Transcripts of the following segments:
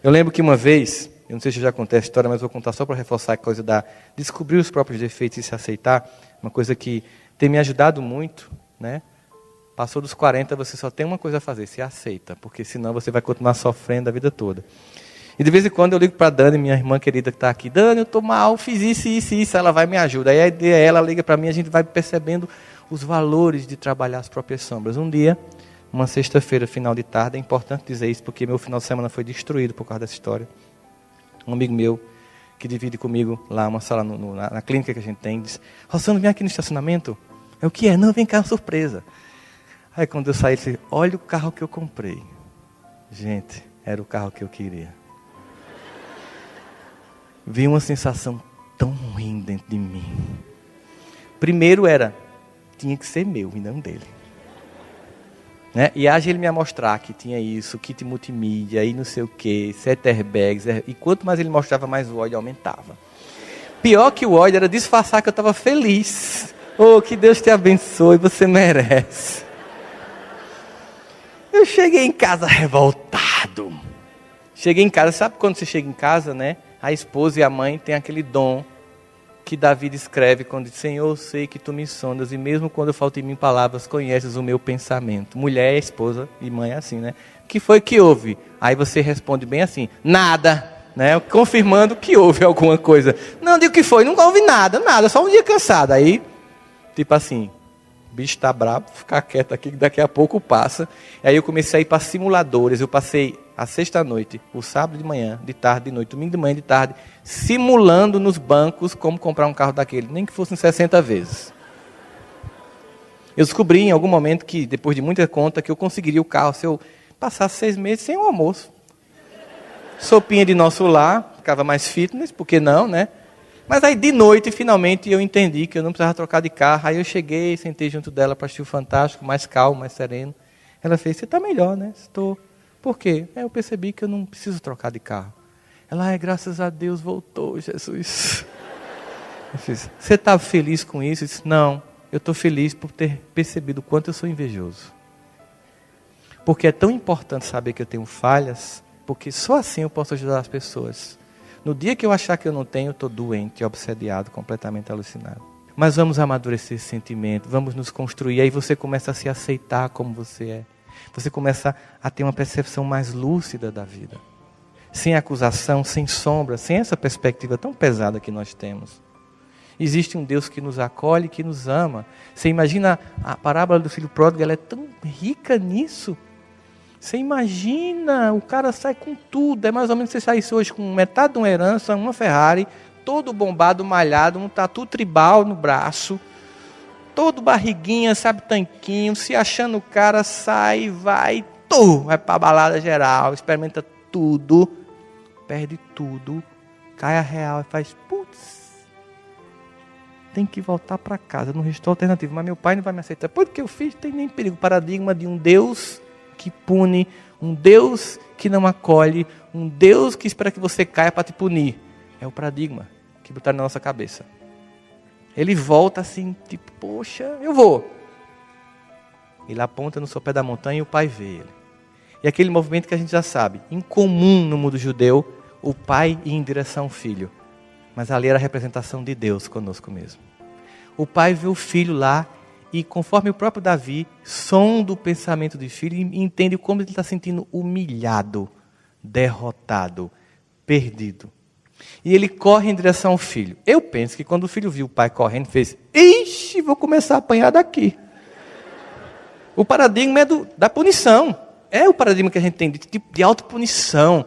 Eu lembro que uma vez, eu não sei se eu já contei a história, mas vou contar só para reforçar a coisa da descobrir os próprios defeitos e se aceitar. Uma coisa que tem me ajudado muito, né? Passou dos 40, você só tem uma coisa a fazer, se aceita, porque senão você vai continuar sofrendo a vida toda. E de vez em quando eu ligo para a Dani, minha irmã querida que está aqui. Dani, eu estou mal, fiz isso, isso, isso. Ela vai e me ajuda. Aí a ideia é ela liga para mim, a gente vai percebendo os valores de trabalhar as próprias sombras. Um dia, uma sexta-feira, final de tarde, é importante dizer isso, porque meu final de semana foi destruído por causa dessa história. Um amigo meu, que divide comigo lá uma sala na clínica que a gente tem, disse: Rossano, vem aqui no estacionamento. É o que é? Não, vem cá, uma surpresa. Aí quando eu saí, ele disse: olha o carro que eu comprei. Gente, era o carro que eu queria. Vi uma sensação tão ruim dentro de mim. Primeiro tinha que ser meu e não dele. Né? E age ele me mostrar que tinha isso, kit multimídia, e não sei o que, 7 airbags. E quanto mais ele mostrava, mais o ódio aumentava. Pior que o ódio era disfarçar que eu estava feliz. Oh, que Deus te abençoe, você merece. Eu cheguei em casa revoltado. Cheguei em casa, sabe quando você chega em casa, né? A esposa e a mãe têm aquele dom que Davi descreve quando diz: Senhor, eu sei que tu me sondas, e mesmo quando eu falto em mim palavras, conheces o meu pensamento. Mulher é esposa e mãe é assim, né? O que foi que houve? Aí você responde bem assim: nada, né? Confirmando que houve alguma coisa. Não, digo que foi, nunca houve nada, só um dia cansado. Aí, tipo assim, o bicho está bravo, ficar quieto aqui, que daqui a pouco passa. Aí eu comecei a ir para simuladores. Eu passei a sexta-noite, o sábado de manhã, de tarde, de noite, domingo de manhã, de tarde, simulando nos bancos como comprar um carro daquele, nem que fossem 60 vezes. Eu descobri em algum momento que, depois de muita conta, que eu conseguiria o carro se eu passasse 6 meses sem o almoço. Sopinha de nosso lar, ficava mais fitness, por que não, né? Mas aí de noite, finalmente, eu entendi que eu não precisava trocar de carro. Aí eu cheguei, sentei junto dela para assistir o Fantástico, mais calmo, mais sereno. Ela fez: você está melhor, né? Estou. Por quê? Eu percebi que eu não preciso trocar de carro. Ela: graças a Deus voltou, Jesus. Eu fiz: você está feliz com isso? Eu disse: não, eu estou feliz por ter percebido o quanto eu sou invejoso. Porque é tão importante saber que eu tenho falhas, porque só assim eu posso ajudar as pessoas. No dia que eu achar que eu não tenho, eu estou doente, obsediado, completamente alucinado. Mas vamos amadurecer esse sentimento, vamos nos construir. Aí você começa a se aceitar como você é. Você começa a ter uma percepção mais lúcida da vida. Sem acusação, sem sombra, sem essa perspectiva tão pesada que nós temos. Existe um Deus que nos acolhe, que nos ama. Você imagina a parábola do filho pródigo, ela é tão rica nisso. Você imagina, o cara sai com tudo. É mais ou menos se você saísse hoje com metade de uma herança, uma Ferrari, todo bombado, malhado, um tatu tribal no braço, todo barriguinha, sabe, tanquinho, se achando o cara, sai, vai para a balada geral, experimenta tudo, perde tudo, cai a real e faz: putz, tem que voltar para casa, não restou alternativa, mas meu pai não vai me aceitar. Porque eu fiz, tem nem perigo. Paradigma de um Deus que pune, um Deus que não acolhe, um Deus que espera que você caia para te punir. É o paradigma que botaram na nossa cabeça. Ele volta assim, tipo: poxa, eu vou. Ele aponta no sopé da montanha e o pai vê ele. E aquele movimento que a gente já sabe, incomum no mundo judeu, o pai ia em direção ao filho. Mas ali era a representação de Deus conosco mesmo. O pai vê o filho lá e, conforme o próprio Davi, sonda o pensamento do filho e entende como ele está sentindo humilhado, derrotado, perdido. E ele corre em direção ao filho. Eu penso que quando o filho viu o pai correndo, fez: ixi, vou começar a apanhar daqui. O paradigma é da punição. É o paradigma que a gente tem de autopunição.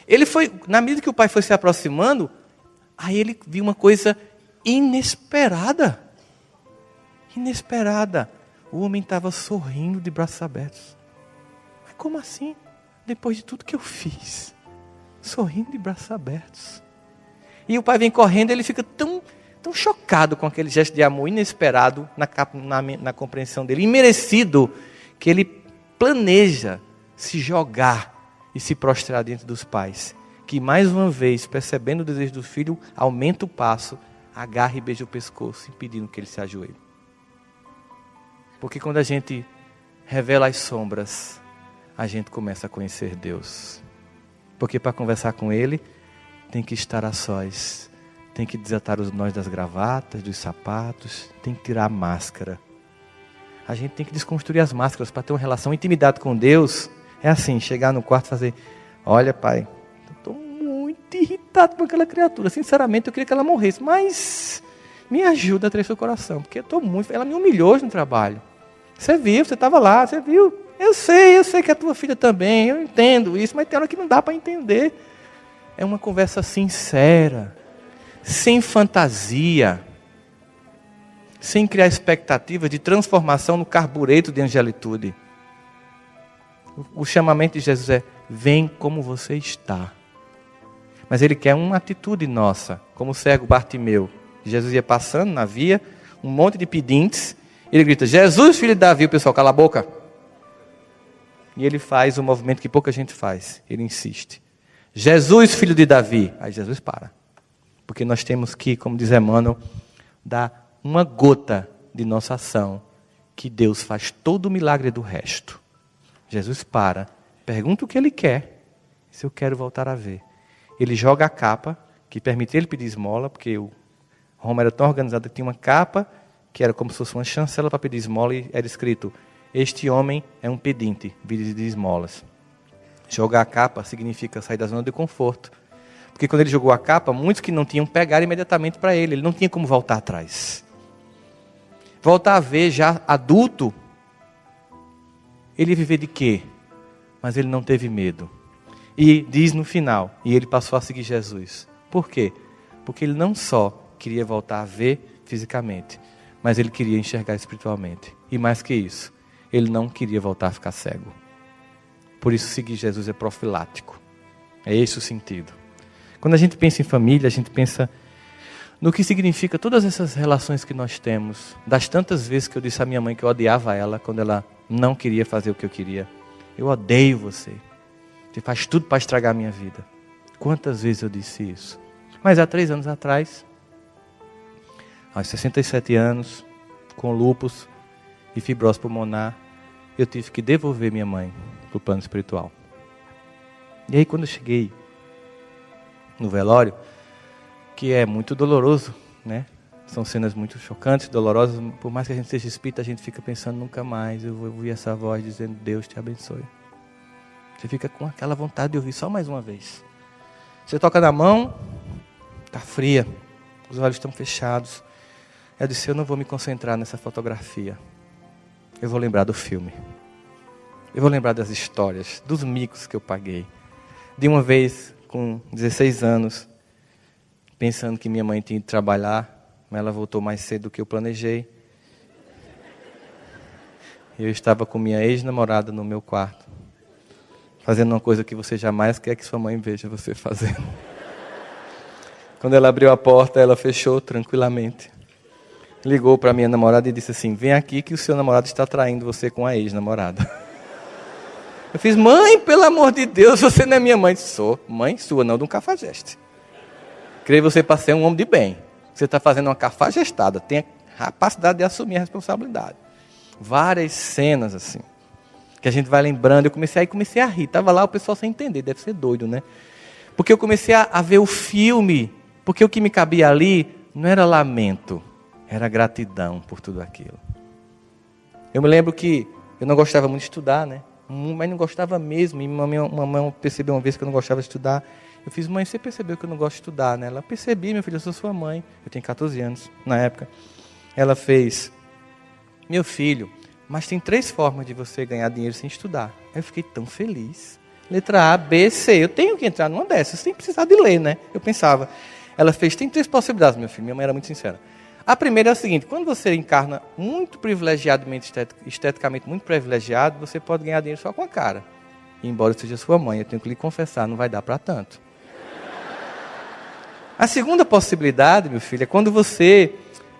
Ele foi, na medida que o pai foi se aproximando, aí ele viu uma coisa inesperada. Inesperada. O homem estava sorrindo de braços abertos. Mas como assim? Depois de tudo que eu fiz. Sorrindo de braços abertos. E o pai vem correndo, ele fica tão chocado com aquele gesto de amor inesperado na compreensão dele, imerecido, que ele planeja se jogar e se prostrar diante dos pais. Que mais uma vez, percebendo o desejo do filho, aumenta o passo, agarra e beija o pescoço, impedindo que ele se ajoelhe. Porque quando a gente revela as sombras, a gente começa a conhecer Deus. Porque para conversar com Ele, tem que estar a sós. Tem que desatar os nós das gravatas, dos sapatos, tem que tirar a máscara. A gente tem que desconstruir as máscaras para ter uma relação, intimidade com Deus. É assim, chegar no quarto e fazer, olha pai, eu estou muito irritado com aquela criatura. Sinceramente, eu queria que ela morresse, mas me ajuda a ter seu coração, porque eu estou muito... Ela me humilhou hoje no trabalho. Você viu, você estava lá, você viu. Eu sei que é a tua filha também, eu entendo isso, mas tem hora que não dá para entender. É uma conversa sincera, sem fantasia, sem criar expectativa de transformação no carbureto de angelitude. O chamamento de Jesus é, vem como você está. Mas Ele quer uma atitude nossa, como o cego Bartimeu. Jesus ia passando na via, um monte de pedintes, Ele grita, Jesus, filho de Davi, o pessoal, cala a boca. E Ele faz o movimento que pouca gente faz, Ele insiste. Jesus, filho de Davi. Aí Jesus para. Porque nós temos que, como diz Emmanuel, dar uma gota de nossa ação, que Deus faz todo o milagre do resto. Jesus para, pergunta o que Ele quer, se eu quero voltar a ver. Ele joga a capa, que permite Ele pedir esmola, porque o Roma era tão organizado que tinha uma capa, que era como se fosse uma chancela para pedir esmola, e era escrito, este homem é um pedinte, vive de esmolas. Jogar a capa significa sair da zona de conforto. Porque quando ele jogou a capa, muitos que não tinham pegaram imediatamente para ele. Ele não tinha como voltar atrás. Voltar a ver já adulto, ele viver de quê? Mas ele não teve medo. E diz no final, e ele passou a seguir Jesus. Por quê? Porque ele não só queria voltar a ver fisicamente, mas ele queria enxergar espiritualmente. E mais que isso, ele não queria voltar a ficar cego. Por isso seguir Jesus é profilático. É esse o sentido. Quando a gente pensa em família, a gente pensa no que significa todas essas relações que nós temos. Das tantas vezes que eu disse à minha mãe que eu odiava ela, quando ela não queria fazer o que eu queria. Eu odeio você. Você faz tudo para estragar a minha vida. Quantas vezes eu disse isso? Mas há 3 anos atrás, aos 67 anos, com lúpus e fibrose pulmonar, eu tive que devolver minha mãe para o plano espiritual. E aí quando eu cheguei no velório, que é muito doloroso, né? São cenas muito chocantes, dolorosas, por mais que a gente seja espírita, a gente fica pensando, nunca mais eu vou ouvir essa voz dizendo, Deus te abençoe. Você fica com aquela vontade de ouvir só mais uma vez. Você toca na mão, está fria, os olhos estão fechados. Eu disse, eu não vou me concentrar nessa fotografia. Eu vou lembrar do filme. Eu vou lembrar das histórias, dos micos que eu paguei. De uma vez, com 16 anos, pensando que minha mãe tinha ido trabalhar, mas ela voltou mais cedo do que eu planejei. Eu estava com minha ex-namorada no meu quarto, fazendo uma coisa que você jamais quer que sua mãe veja você fazendo. Quando ela abriu a porta, ela fechou tranquilamente. Ligou para minha namorada e disse assim, vem aqui que o seu namorado está traindo você com a ex-namorada. Eu fiz, mãe, pelo amor de Deus, você não é minha mãe. Sou mãe sua, não de um cafajeste. Creio você para ser um homem de bem. Você está fazendo uma cafajestada, tem a capacidade de assumir a responsabilidade. Várias cenas assim, que a gente vai lembrando. Eu comecei a rir, estava lá o pessoal sem entender, deve ser doido, né? Porque eu comecei a ver o filme, porque o que me cabia ali não era lamento, era gratidão por tudo aquilo. Eu me lembro que eu não gostava muito de estudar, né? Mas não gostava mesmo. E mamãe percebeu uma vez que eu não gostava de estudar. Eu fiz, mãe, você percebeu que eu não gosto de estudar, né? Ela, percebi, meu filho, eu sou sua mãe. Eu tinha 14 anos na época. Ela fez, meu filho, mas tem 3 formas de você ganhar dinheiro sem estudar. Aí eu fiquei tão feliz. Letra A, B, C. Eu tenho que entrar numa dessas, sem precisar de ler, né? Eu pensava. Ela fez, tem 3 possibilidades, meu filho. Minha mãe era muito sincera. A primeira é a seguinte, quando você encarna muito privilegiadamente, esteticamente muito privilegiado, você pode ganhar dinheiro só com a cara. E embora eu seja sua mãe, eu tenho que lhe confessar, não vai dar para tanto. A segunda possibilidade, meu filho, é quando você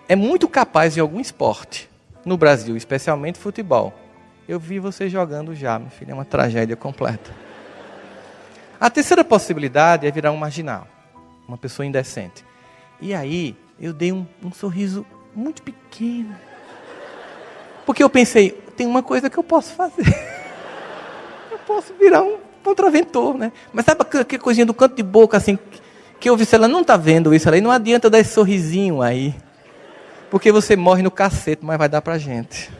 é muito capaz de algum esporte, no Brasil, especialmente futebol. Eu vi você jogando já, meu filho, é uma tragédia completa. A terceira possibilidade é virar um marginal, uma pessoa indecente. E aí, eu dei um sorriso muito pequeno. Porque eu pensei, tem uma coisa que eu posso fazer. Eu posso virar contraventou, né? Mas sabe aquela coisinha do canto de boca, assim, que eu vi se ela não está vendo isso ali, não adianta dar esse sorrisinho aí. Porque você morre no cacete, mas vai dar pra gente.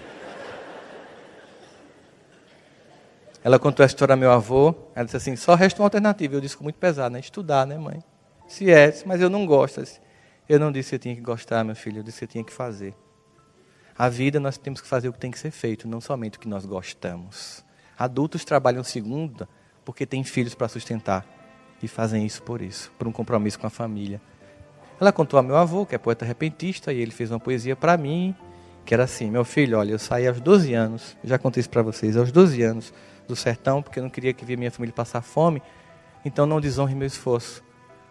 Ela contou a história ao meu avô, ela disse assim, só resta uma alternativa. Eu disse com muito pesado, né? Estudar, né, mãe? Se é, mas eu não gosto. Eu não disse que eu tinha que gostar, meu filho, eu disse que eu tinha que fazer. A vida nós temos que fazer o que tem que ser feito, não somente o que nós gostamos. Adultos trabalham segunda porque têm filhos para sustentar. E fazem isso, por um compromisso com a família. Ela contou ao meu avô, que é poeta repentista, e ele fez uma poesia para mim, que era assim, meu filho, olha, eu saí aos 12 anos, já contei isso para vocês, aos 12 anos do sertão, porque eu não queria que via minha família passar fome, então não desonre meu esforço.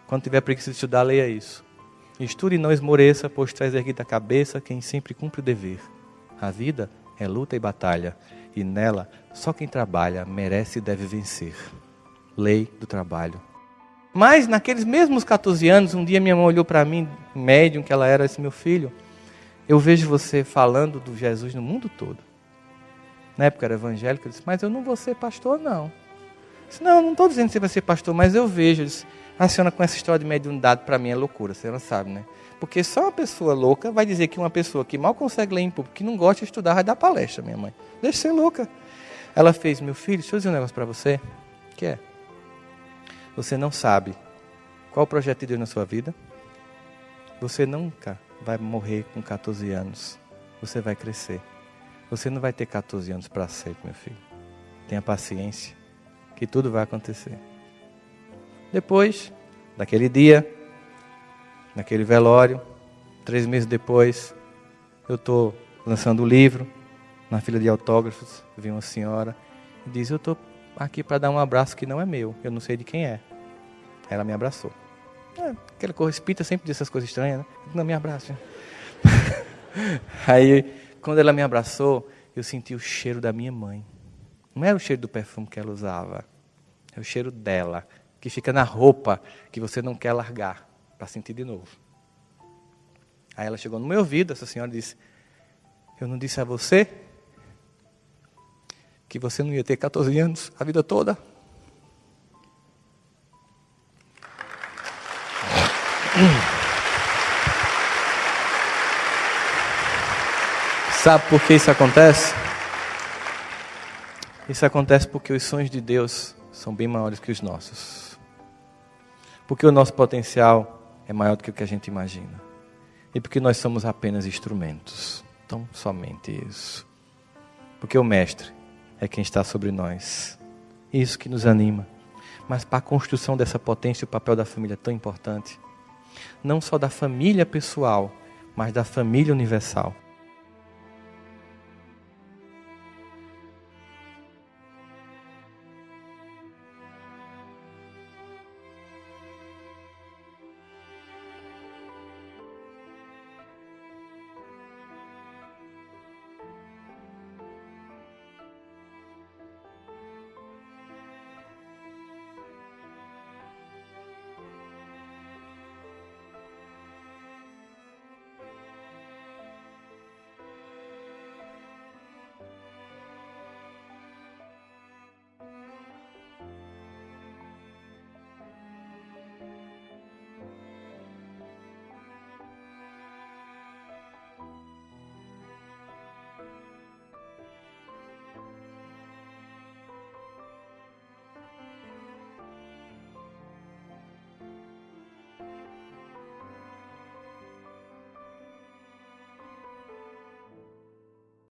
Quando tiver preguiça de estudar, leia isso. Estude e não esmoreça, pois traz erguida a cabeça quem sempre cumpre o dever. A vida é luta e batalha, e nela só quem trabalha merece e deve vencer. Lei do trabalho. Mas naqueles mesmos 14 anos, um dia minha mãe olhou para mim, médium que ela era, disse, meu filho, eu vejo você falando do Jesus no mundo todo. Na época era evangélica, eu disse, mas eu não vou ser pastor, não. Eu disse, não estou dizendo que você vai ser pastor, mas eu vejo. Eu disse, a senhora com essa história de mediunidade, para mim é loucura, a senhora sabe, né? Porque só uma pessoa louca vai dizer que uma pessoa que mal consegue ler em público, que não gosta de estudar, vai dar palestra, minha mãe. Deixa de ser louca. Ela fez, meu filho, deixa eu dizer um negócio para você. Que é? Você não sabe qual o projeto de Deus na sua vida. Você nunca vai morrer com 14 anos. Você vai crescer. Você não vai ter 14 anos para sempre, meu filho. Tenha paciência, que tudo vai acontecer. Depois, daquele dia, naquele velório, 3 meses depois, eu estou lançando o livro, na fila de autógrafos, vem uma senhora e diz, eu estou aqui para dar um abraço que não é meu, eu não sei de quem é. Ela me abraçou. Aquele correspita sempre diz essas coisas estranhas, né? Não, me abraça. Aí, quando ela me abraçou, eu senti o cheiro da minha mãe. Não era o cheiro do perfume que ela usava, é o cheiro dela, que fica na roupa, que você não quer largar, para sentir de novo. Aí ela chegou no meu ouvido, essa senhora disse, eu não disse a você que você não ia ter 14 anos a vida toda? Sabe por que isso acontece? Isso acontece porque os sonhos de Deus são bem maiores que os nossos. Porque o nosso potencial é maior do que o que a gente imagina. E porque nós somos apenas instrumentos. Então, somente isso. Porque o Mestre é quem está sobre nós. Isso que nos anima. Mas para a construção dessa potência, o papel da família é tão importante. Não só da família pessoal, mas da família universal.